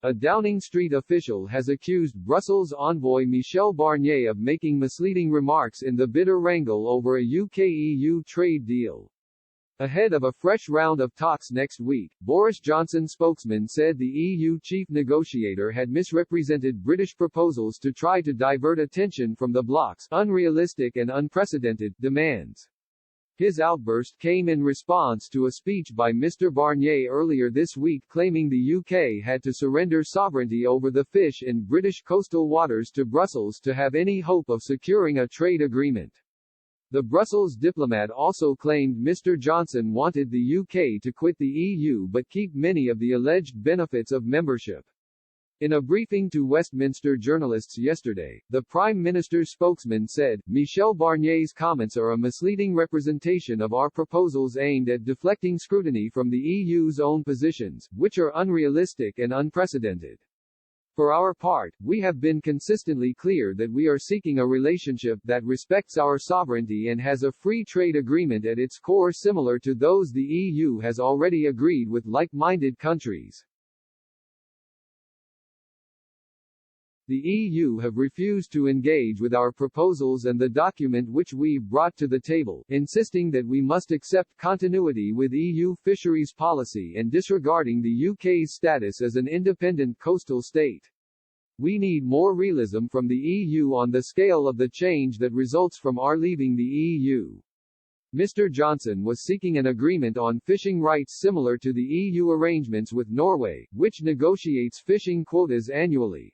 A Downing Street official has accused Brussels envoy Michel Barnier of making misleading remarks in the bitter wrangle over a UK-EU trade deal. Ahead of a fresh round of talks next week, Boris Johnson spokesman said the EU chief negotiator had misrepresented British proposals to try to divert attention from the bloc's unrealistic and unprecedented demands. His outburst came in response to a speech by Mr. Barnier earlier this week claiming the UK had to surrender sovereignty over the fish in British coastal waters to Brussels to have any hope of securing a trade agreement. The Brussels diplomat also claimed Mr. Johnson wanted the UK to quit the EU but keep many of the alleged benefits of membership. In a briefing to Westminster journalists yesterday, the Prime Minister's spokesman said, Michel Barnier's comments are a misleading representation of our proposals aimed at deflecting scrutiny from the EU's own positions, which are unrealistic and unprecedented. For our part, we have been consistently clear that we are seeking a relationship that respects our sovereignty and has a free trade agreement at its core similar to those the EU has already agreed with like-minded countries. The EU have refused to engage with our proposals and the document which we've brought to the table, insisting that we must accept continuity with EU fisheries policy and disregarding the UK's status as an independent coastal state. We need more realism from the EU on the scale of the change that results from our leaving the EU. Mr. Johnson was seeking an agreement on fishing rights similar to the EU arrangements with Norway, which negotiates fishing quotas annually.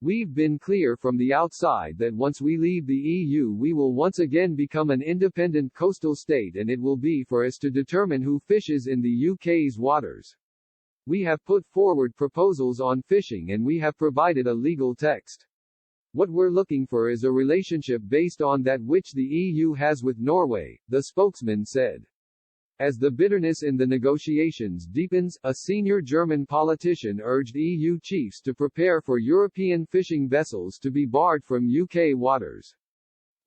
We've been clear from the outside that once we leave the EU we will once again become an independent coastal state and it will be for us to determine who fishes in the UK's waters. We have put forward proposals on fishing and we have provided a legal text. What we're looking for is a relationship based on that which the EU has with Norway, the spokesman said. As the bitterness in the negotiations deepens, a senior German politician urged EU chiefs to prepare for European fishing vessels to be barred from UK waters.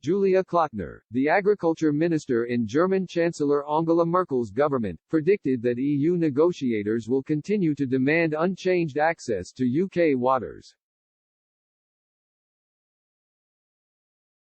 Julia Klöckner, the agriculture minister in German Chancellor Angela Merkel's government, predicted that EU negotiators will continue to demand unchanged access to UK waters.